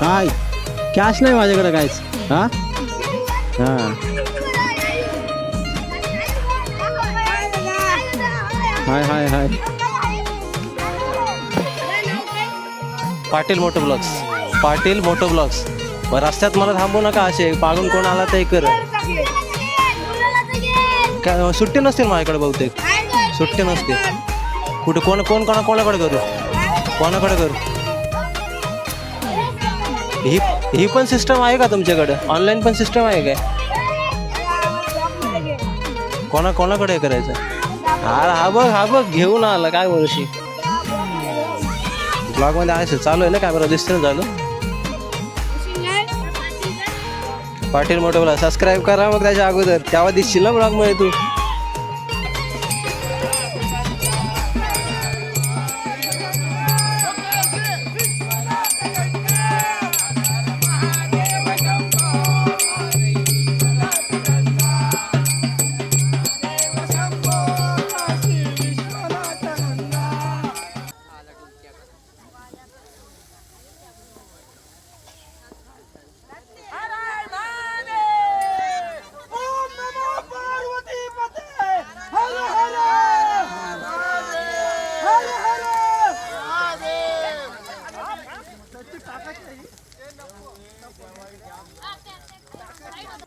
काय कॅश नाही माझ्याकडे काहीच. हा हां hi hi hi. Patil moto blogs, Patil moto blogs. रस्त्यात मला थांबू नका असे, पागून कोण आला ते कर. काय सुट्टी नसतील माझ्याकडे बहुतेक, सुट्टी नसते. कुठे कोण कोण कोणाकडे करू, कोणाकडे करू. ही पण सिस्टम आहे का तुमच्याकडे? ऑनलाईन पण सिस्टम आहे काय? कोणाकडे करायचं? हा बघ घेऊन आला काय वर्षी. ब्लॉग मध्ये आहे चालू आहे ना, कॅमेरा दिसतं चालू. पाटील मोठं ब्लॉग सबस्क्राईब करा मग त्याच्या अगोदर, तेव्हा दिसशील ना ब्लॉग मध्ये तू.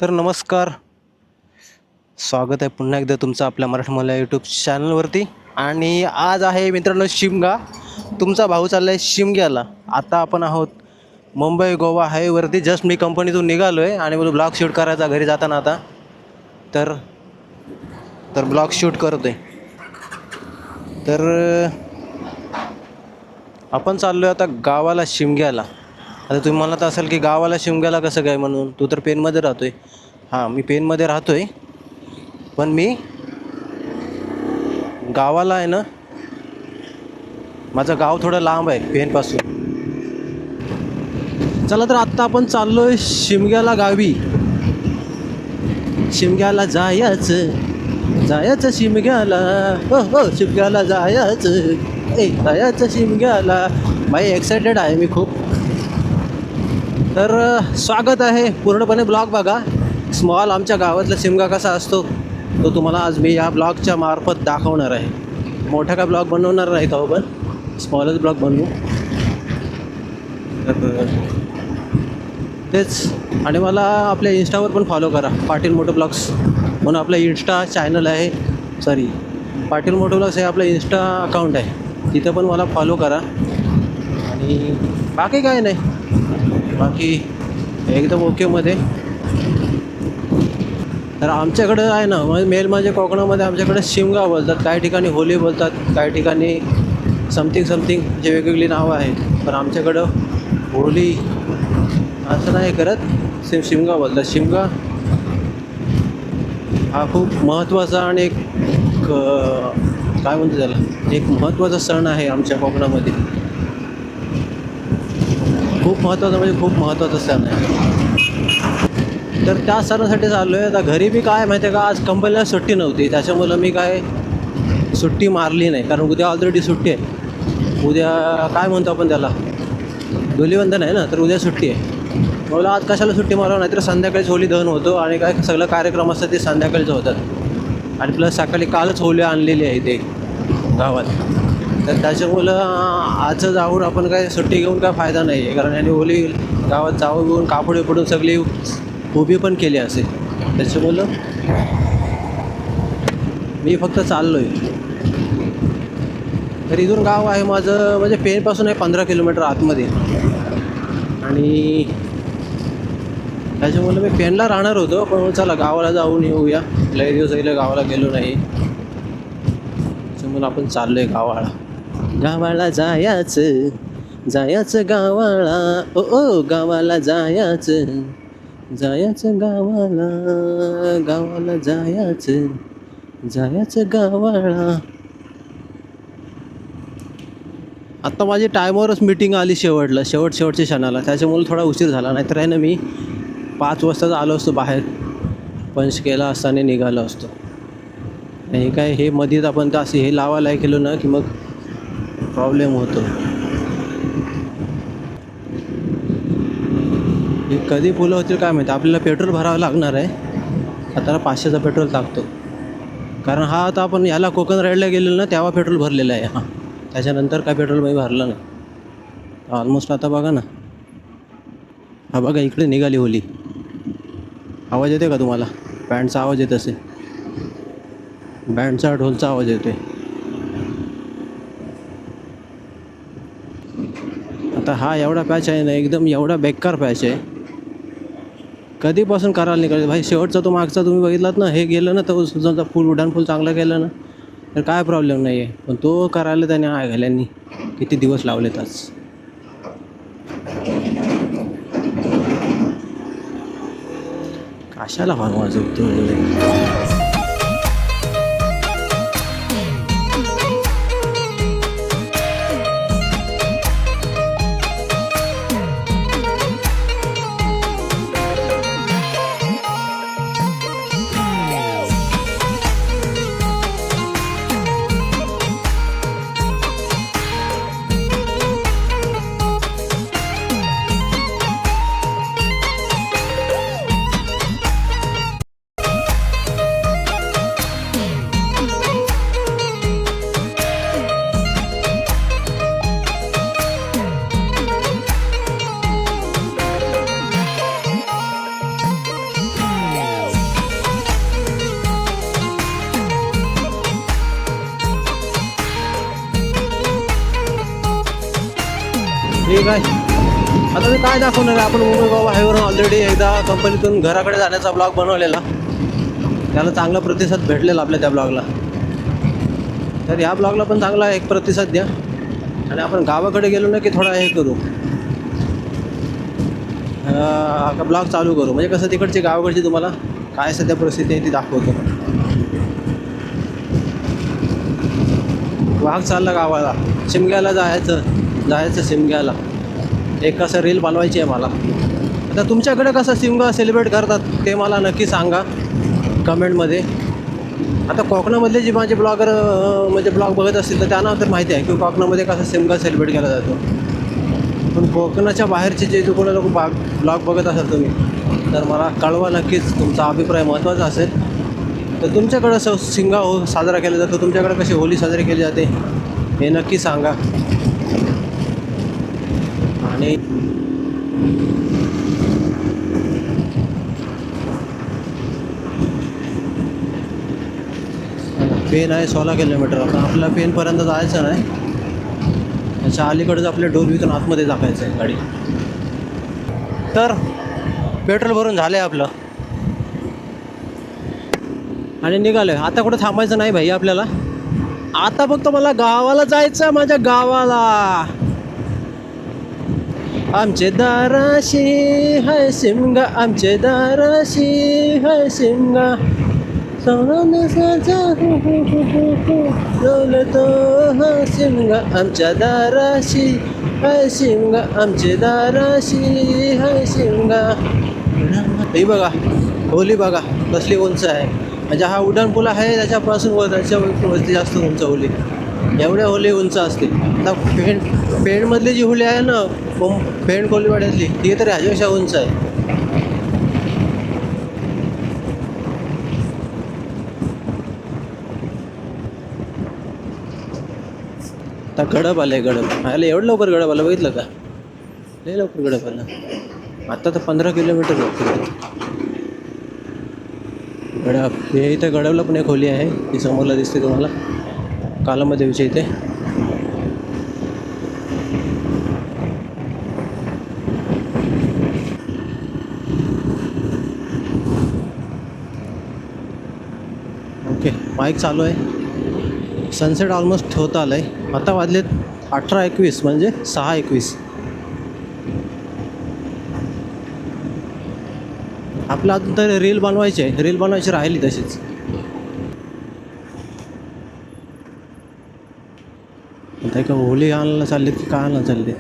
तर नमस्कार, स्वागत आहे पुन्हा एकदा तुमचं आपल्या मराठी मला यूट्यूब चॅनलवरती. आणि आज आहे मित्रांनो शिमगा. तुमचा भाऊ चालला आहे शिमग्याला. आता आपण आहोत मुंबई गोवा हायवेवरती. जस्ट मी कंपनीतून निघालो आहे आणि मला ब्लॉग शूट करायचा घरी जाताना आता. तर ब्लॉग शूट करतो आहे. तर आपण चाललो आहे आता गावाला शिमग्याला. आता तुम्ही म्हणत असाल की गावाला शिमग्याला कसं काय म्हणून, तू तर पेनमध्ये राहतो आहे. हां मी पेनमध्ये राहतो आहे, पण मी गावाला आहे ना, माझं गाव थोडं लांब आहे पेनपासून. चला तर आत्ता आपण चाललो आहे शिमग्याला गावी. शिमग्याला जायचं शिमग्याला, हो शिमग्याला जायचं शिमग्याला. भाई एक्सायटेड आहे मी खूप. तर स्वागत आहे, पूर्णपणे ब्लॉग बघा. स्मॉल आमच्या गावातला शिमगा कसा असतो तो तुम्हाला आज मी या ब्लॉगच्या मार्फत दाखवणार आहे. मोठा का ब्लॉग बनवणार नाही का, पण स्मॉलच ब्लॉग बनवू. तर तेच. आणि मला आपल्या इंस्टावर पण फॉलो करा, पाटील मोटो ब्लॉग्स म्हणून आपलं इंस्टा चॅनल आहे. सॉरी, पाटील मोटो ब्लॉग्स हे आपलं इंस्टा अकाउंट आहे, तिथं पण मला फॉलो करा. आणि बाकी काय नाही, बाकी एकदम ओकेमध्ये. तर आमच्याकडं आहे ना, मेल म्हणजे कोकणामध्ये आमच्याकडे शिमगा बोलतात, काही ठिकाणी होली बोलतात, काही ठिकाणी समथिंग जे वेगवेगळी नावं आहेत. पण आमच्याकडं होली असं नाही करत, शिमगा बोलतात. शिमगा हा खूप महत्त्वाचा आणि एक काय म्हणतो त्याला, एक महत्त्वाचा सण आहे आमच्या कोकणामध्ये. खूप महत्त्वाचा म्हणजे खूप महत्त्वाचा सण आहे. तर त्या सणासाठी चाललो आहे. आता घरी बी काय माहिती आहे का, आज कंपनीला सुट्टी नव्हती, त्याच्यामुळं मी काय सुट्टी मारली नाही. कारण उद्या ऑलरेडी सुट्टी आहे. उद्या काय म्हणतो आपण त्याला, धुलीवंदन आहे ना, तर उद्या सुट्टी आहे. मला आज कशाला सुट्टी मारावं, नाहीतर संध्याकाळीच होली दहन होतो आणि काय सगळं कार्यक्रम असतात ते संध्याकाळीच होतात. आणि प्लस सकाळी कालच होली आणलेली आहे ते गावात. तर त्याच्यामुळं आजचं जाऊन आपण काय सुट्टी घेऊन काय फायदा नाही आहे. कारण याने होली गावात जाऊन घेऊन कापडे पडून सगळी उभी पण केली असेल. त्याच्यामुळं मी फक्त चाललो आहे. तर इथून गाव आहे माझं, म्हणजे पेनपासून आहे 15 किलोमीटर आतमध्ये. आणि त्याच्यामुळं मी पेनला राहणार होतो, पण चला गावाला जाऊन येऊया, लय दिवस गेले गावाला गेलो नाही. त्याच्यामुळं आपण चाललो आहे गावाला जायचं गावाला. ओ गावाला जायचं गावाला जायचं गावाला. आत्ता माझी टायमावरच मीटिंग आली शेवटच्या क्षणाला, त्याच्यामुळे थोडा उशीर झाला. नाहीतर आहे ना, मी 5 वाजताच आलो असतो बाहेर, पंच केला असताना निघालो असतो. नाही काय हे मध्येच आपण तर असे हे लावायला केलो ना की मग प्रॉब्लेम होतो. हे कधी फुलं होतील काय माहिती. आपल्याला पेट्रोल भरावं लागणार आहे. आता 500चा पेट्रोल टाकतो, कारण हा आता आपण याला कोकण राईडला गेलेलो ना तेव्हा पेट्रोल भरलेलं आहे. हां, त्याच्यानंतर काय पेट्रोल मी भरलं नाही ऑलमोस्ट. आता बघा ना, हा बघा इकडे निघाली होली. आवाज येते का तुम्हाला? बँडचा आवाज येत असेल, बँडचा ढोलचा आवाज येतोय. आता हा एवढा पॅच आहे ना, एकदम एवढा बेकार पॅच आहे. कधीपासून करायला निघाले भाई. शेवटचा तो मागचा तुम्ही बघितलात ना, हे गेलं ना तर समजा फुल उड्डाणपूल चांगलं केलं ना तर काय प्रॉब्लेम नाही आहे. पण तो करायला त्याने घाल्यांनी किती दिवस लावलेत आज. कशाला हॉर्न वाजवतो? ठीक आहे. आता मी काय दाखवणार आहे, आपण मुंबई गोवा हायवेवरून ऑलरेडी एकदा कंपनीतून घराकडे जाण्याचा ब्लॉग बनवलेला. त्याला चांगला प्रतिसाद भेटलेला आपल्या त्या ब्लॉगला. तर या ब्लॉगला पण चांगला एक प्रतिसाद द्या. आणि आपण गावाकडे गेलो ना की थोडा हे करू, ब्लॉग चालू करू. म्हणजे कसं तिकडची गावाकडची तुम्हाला काय सध्या परिस्थिती आहे ती दाखवतो. वाघ चालला गावाला, शिमग्याला जायचं शिमग्याला. एक कसं रील बनवायची आहे मला. आता तुमच्याकडे कसं शिमगा सेलिब्रेट करतात ते मला नक्की सांगा कमेंटमध्ये. आता कोकणामधले जे माझे ब्लॉगर म्हणजे ब्लॉग बघत असतील तर त्यांना तर माहिती आहे की कोकणामध्ये कसं शिमगा सेलिब्रेट केला जातो. पण कोकणाच्या बाहेरचे जे कोणा लोक ब्लॉग बघत असाल तुम्ही तर मला कळवा नक्कीच. तुमचा अभिप्राय महत्त्वाचा असेल. तर तुमच्याकडं शिमगा साजरा केला जातो, तुमच्याकडे कशी होली साजरी केली जाते हे नक्की सांगा. आणि पेन आहे 16 किलोमीटर. आता आपल्याला पेनपर्यंत जायचं नाही, त्याच्या अलीकडचं आपल्या डोलवीतून आतमध्ये टाकायचं आहे गाडी. तर पेट्रोल भरून झालं आहे आपलं आणि निघालो आहे. आता कुठं थांबायचं नाही भाई आपल्याला. आता फक्त मला गावाला जायचं आहे, माझ्या गावाला. आमचे दाराशी हाय शिमगा, आमचे दाराशी हाय शिमगा, तो हा शिमगा, आमच्या दाराशी हाय शिमगा, आमचे दाराशी हाय शिमगा. ही बघा होली बघा कसली उंच आहे. म्हणजे हा उड्डाणपूल आहे त्याच्यापासून त्याच्यावरती जास्त उंच होली. एवढ्या होली उंच असते. आता पेणमधली जी होली आहे ना, पेण कोलीवाड्यातली, ती तर ह्याच्यापेक्षा उंच आहे. आता गडप आलं आहे. गडप आलं एवढं लवकर. गडप आलं बघितलं का? लय लवकर गडप आलं. आता तर 15 किलोमीटर लागतं गडप. हे इथं गडपला पण एक होली आहे, ती समोरला दिसते तुम्हाला कालामध्ये इथे. ओके, माईक चालू आहे. सनसेट ऑलमोस्ट होत आलं आहे. आता वाजलेत 18:21 म्हणजे 6:21. आपलं अजून तर रील बनवायची आहे, रील बनवायची राहिली तशीच. आता का होली आणायला चालले की काय आणायला चालले?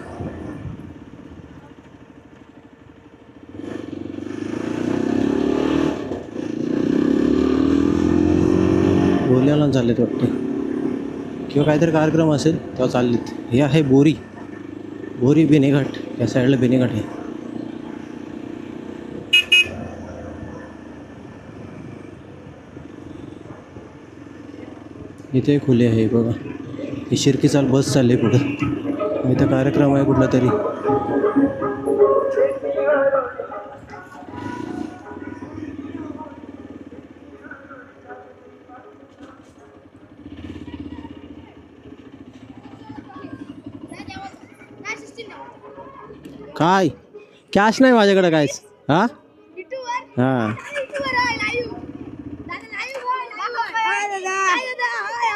होली आणायला चाललेत वाटतं, किंवा काहीतरी कार्यक्रम असेल तेव्हा चाललेत. हे आहे बोरी बिनेघाट. या साईडला बिनेघाट आहे. इथे खुले आहे बघा. ही शिर्की चाल बस चालली पुढं. इथं कार्यक्रम आहे कुठला तरी. काय कॅश नाही माझ्याकडे कायच. हा हां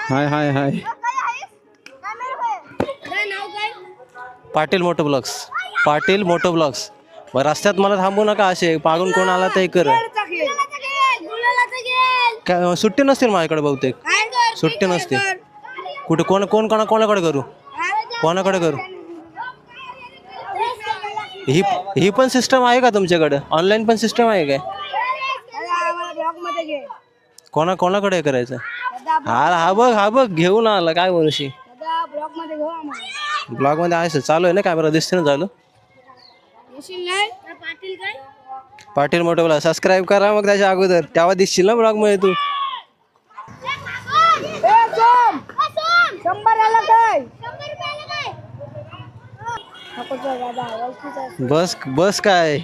hi hi hi. Patil moto blogs. Patil moto blogs. मग रस्त्यात मला थांबू नका असे. मागून कोण आला ते कर. काय सुट्टी नसतील माझ्याकडे बहुतेक. सुट्टी नसते. कुठे कोण कोण कोणाकडे करू. कोणाकडे करू. ही ही पण सिस्टम आहे का तुमच्याकडे. ऑनलाईन पण सिस्टम आहे काय. कोणाकडे करायचं. हा बघ घेऊन आला काय बोलशी. ब्लॉग मध्ये आहे चालू आहे ना कॅमेरा दिसते ना चालू. पाटील मोठं बोला सबस्क्राईब करा मग त्याच्या अगोदर तेव्हा दिसशील ना ब्लॉग मध्ये तू. बस बस काय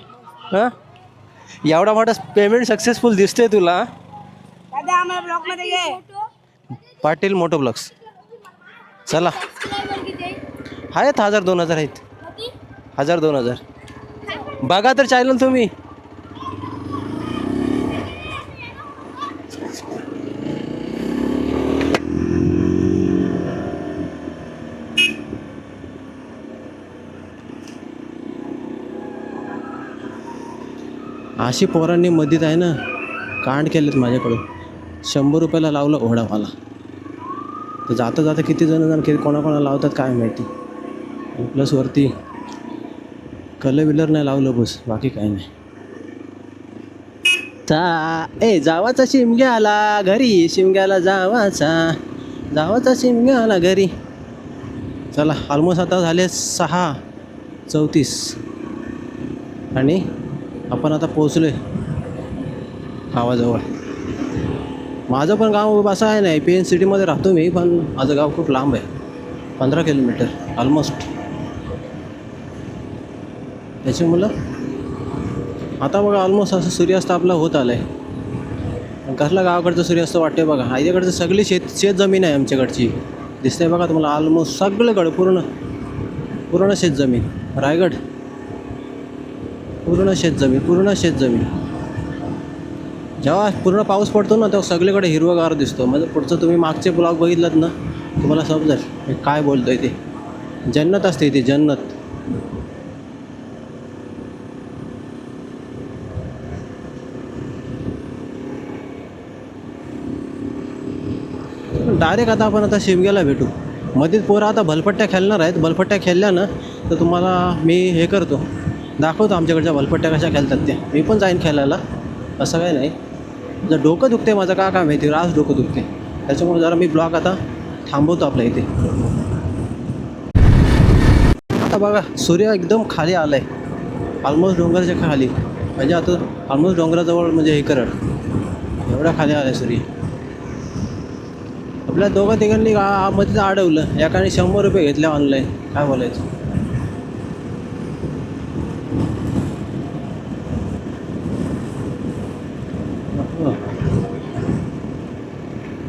हा एवढा मोठा पेमेंट सक्सेसफुल दिसतोय तुला. Patil moto blogs. चला आहेत 1000-2000 आहेत. 1000-2000 बघा तर चॅनल तुम्ही. अशी पोरांनी मधीत आहे ना कांड केलेत माझ्याकडून. 100 रुपयाला लावलं ओढावाला. तर जाता जाता किती जण किती कोणाकोणा लावतात काय माहिती. प्लस वरती कलर विलर नाही लावलं बस बाकी काही नाही. जावाचा शिमग्या आला घरी. शिमग्याला जावाचा शिमग्या आला घरी. चला ऑलमोस्ट आता झाले 6:34 आणि आपण आता पोचलो आहे गावाजवळ. माझं पण गाव असं आहे नाही PN सिटीमध्ये राहतो मी पण माझं गाव खूप लांब आहे. 15 किलोमीटर ऑलमोस्ट. त्याच्यामुळं आता बघा ऑलमोस्ट असं सूर्यास्त आपला होत आला आहे. कसला गावाकडचं सूर्यास्त वाटते बघा. आईच्याकडचं सगळी शेत जमीन आहे आमच्याकडची. दिसतंय बघा तुम्हाला ऑलमोस्ट सगळीकडं पूर्ण शेतजमीन. रायगड पूर्ण शेतजमीन. जेव्हा पूर्ण पाऊस पडतो ना तेव्हा सगळीकडे हिरवगार दिसतो. म्हणजे पुढचं तुम्ही मागचे ब्लॉग बघितलात ना तुम्हाला समजेल मी काय बोलतोय ते. जन्नत असते इथे जन्नत. डायरेक्ट आता शिमग्याला भेटू. मध्येच पोरं आता भलपट्ट्या खेळणार आहेत. भलपट्ट्या खेळल्या ना तर तुम्हाला मी हे करतो दाखवतो आमच्याकडच्या भलपट्ट्या कशा खेळतात त्या. मी पण जाईन खेळायला असं काही नाही. जर डोकं दुखते माझं काय माहिती राज डोकं दुखते. त्याच्यामुळे जरा मी ब्लॉग आता थांबवतो आपल्या इथे. आता बघा सूर्य एकदम खाली आला आहे. ऑलमोस्ट डोंगराच्या खाली म्हणजे आता ऑलमोस्ट डोंगराजवळ म्हणजे हे करड एवढा खाली आला आहे सूर्य. आपल्या दोघं तिघांनी मध्येच अडवलं. एकाने 100 रुपये घेतले ऑनलाईन. काय बोलायचं.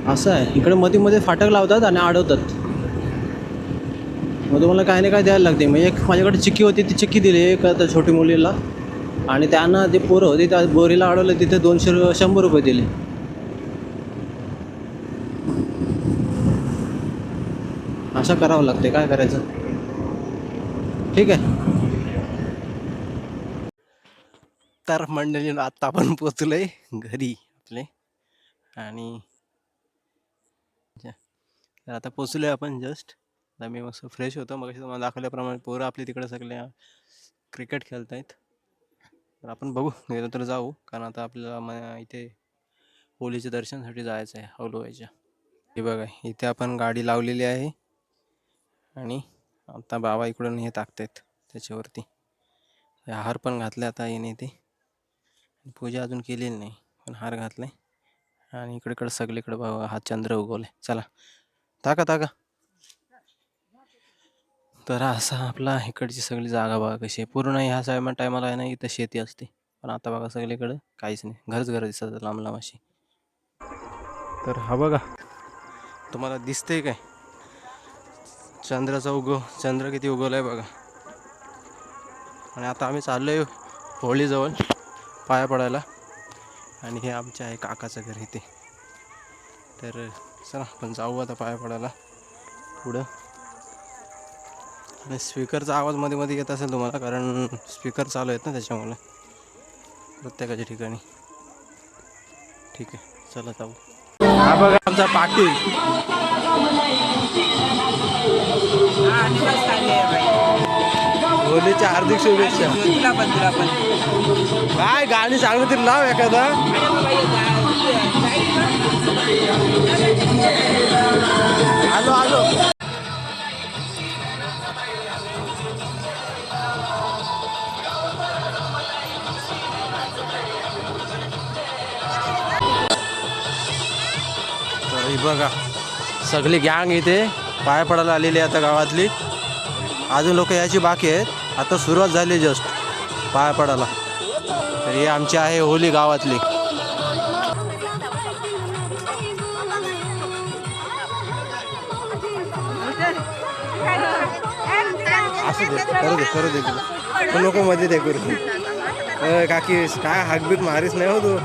असं आहे इकडे मध्ये फाटक लावतात आणि अडवतात. मग तुम्हाला काही ना काय द्यायला लागते. मग एक माझ्याकडे चिक्की होती ती चिक्की दिली एक त्या छोटी मुलीला. आणि त्यांना जे पोरं होती त्या बोरीला अडवलं तिथे 100 रुपये दिले. असं करावं लागते काय करायचं. ठीक आहे. तर मंडळी आत्ता आपण पोचलोय घरी आपले. आणि तर आता पोचलोय आपण जस्ट. आता मी मस्त फ्रेश होतो. मग तुम्हाला दाखवल्याप्रमाणे पोरं आपली तिकडे सगळे क्रिकेट खेळत आहेत. तर आपण बघू गेलो तर जाऊ कारण आता आपल्याला इथे होलीच्या दर्शनासाठी जायचं आहे औलवायच्या. हे बघा इथे आपण गाडी लावलेली आहे आणि आता बाबा इकडून हे टाकतायत त्याच्यावरती. हार पण घातले आता येणे ते. पूजा अजून केलेली नाही पण हार घातलाय. आणि इकडे सगळीकडे बाबा हा चंद्र उगवलाय. चला टाका टाका. तर असा आपला इकडची सगळी जागा बघा कशी आहे. पूर्ण ह्या सगळ्या टायमाला आहे ना इथं शेती असते, पण आता बघा सगळीकडं काहीच नाही, घरच घर दिसतात लांब लांब अशी. तर हा बघा तुम्हाला दिसतंय काय चंद्राचा चंद्र किती उगवलाय बघा. आणि आता आम्ही चाललोय होळीजवळ पाया पडायला, आणि हे आमचे आहे काकाचं घर इथे. तर चला आपण जाऊ आता पाया पडायला पुढं. आणि स्पीकरचा आवाज मध्ये मध्ये येत असेल तुम्हाला, कारण स्पीकर चालू आहेत ना त्याच्यामुळे प्रत्येकाच्या ठिकाणी. ठीक आहे चला जाऊ. हा बघा आमचा पाटील. होलीच्या हार्दिक शुभेच्छा. काय गाणी चांगलं तरी लाव एखादा. आलो आलो. बघा सगळी गँग इथे पाया पडायला आलेली आहे आता गावातली. अजून लोक यायची बाकी आहेत, आता सुरुवात झाली जस्ट पाया पडायला. तर ही आमची आहे होली गावातली. असू दे करू दे पण लोक मध्ये ते करू. काकी काय हाकबीत मारीस नाही हो तू.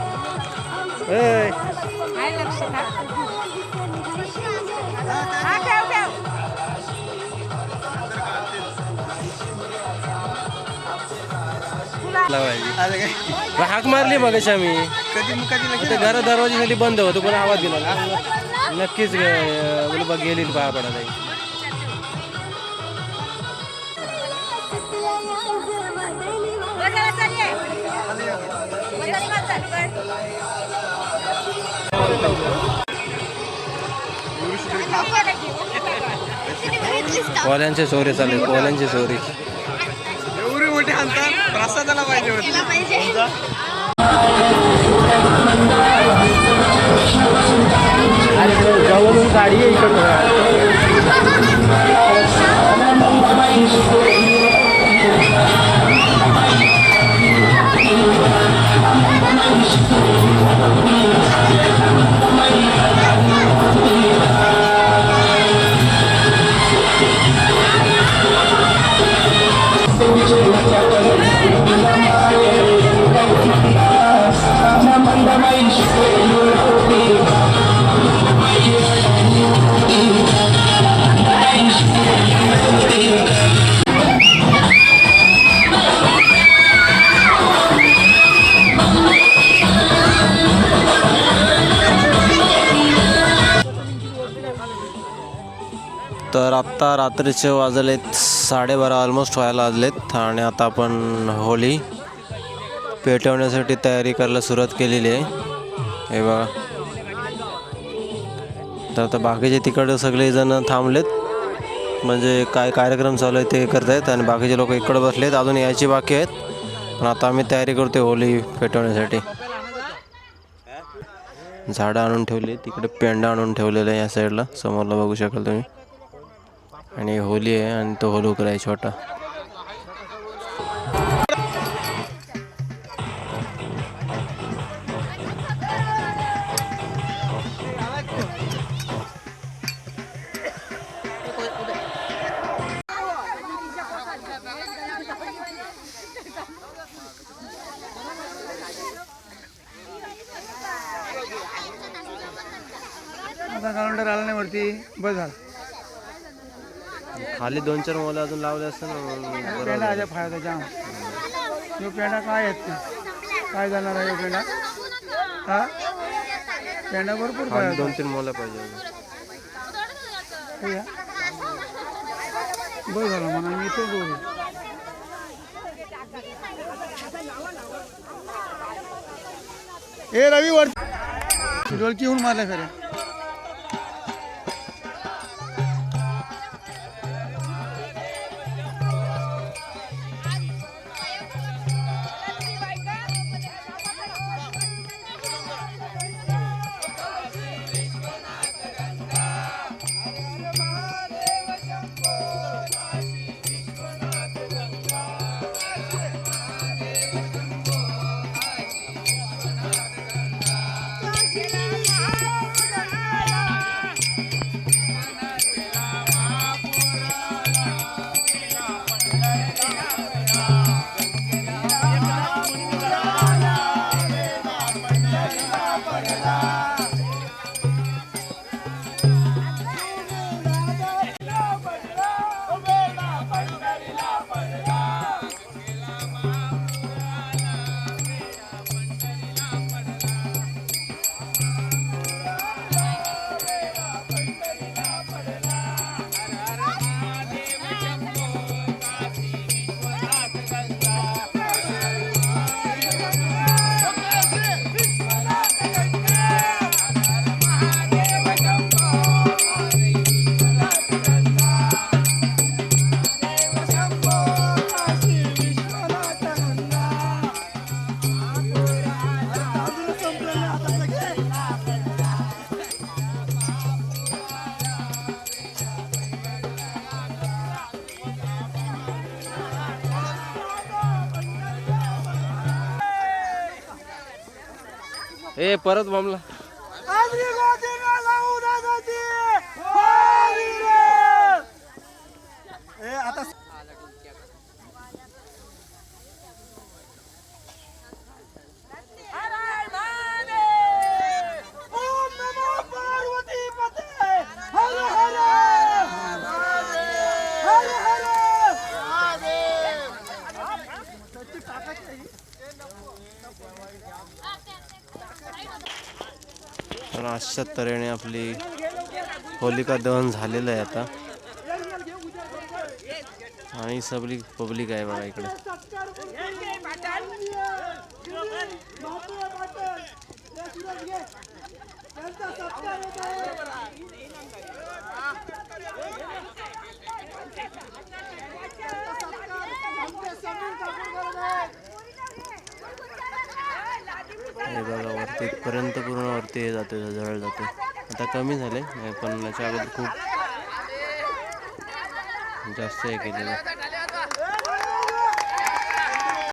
हाक मारली मगाशी आम्ही. घरा दरवाजासाठी बंद होतो, पण आवाज दिला नक्कीच गेली पाया पडायला. कोल्यांचे चोरी चालू, कोल्यांची चोरी. एवढी मोठी अंतर प्रसादाला पाहिजे होती. जवळून गाडी आहे इकडं. तर आत्ता रात्रीचे वाजलेत 12:30, ऑलमोस्ट व्हायला वाजलेत. आणि आता आपण होळी पेटवण्यासाठी तयारी करायला सुरुवात केलेली आहे. हे बघा. तर आता बाकीचे तिकडे सगळेजण थांबलेत, म्हणजे काय कार्यक्रम चालू आहे ते करत आहेत, आणि बाकीचे लोक इकडे बसलेत, अजून यायची बाकी आहेत. पण आता आम्ही तयारी करतोय होळी पेटवण्यासाठी. झाडं आणून ठेवली, तिकडे पेंडा आणून ठेवलेलं आहे या साईडला, समोरला बघू शकाल तुम्ही. आणि होली आहे, आणि तो होलूकर आहे छोटा. आता काउंटर आला नाही वरती, बस झालं. खाली 2-4 मोले अजून लावले असते ना. पेंडा आजा फायदा जाम. यो पेंडा काय आहेत काय जाणार आहे यो पेंडा. हा पेंडा भरपूर फायदा. 2-3 मोले पाहिजे. बस झालं म्हणा मी तो बोल. ए रवी वरती डोलकी होऊन मारल्या खऱ्या. ए परत बॉम्बला. आता तर अशा तऱ्हेने आपली होलिका दहन झालेलं आहे आता. आणि सगळी पब्लिक आहे बघा इकडे. हे बघा वरती इथपर्यंत पूर्ण वरती हे जाते, जवळ जाते. आता कमी झाले पण याच्या अगोदर खूप जास्त हे केलेलं.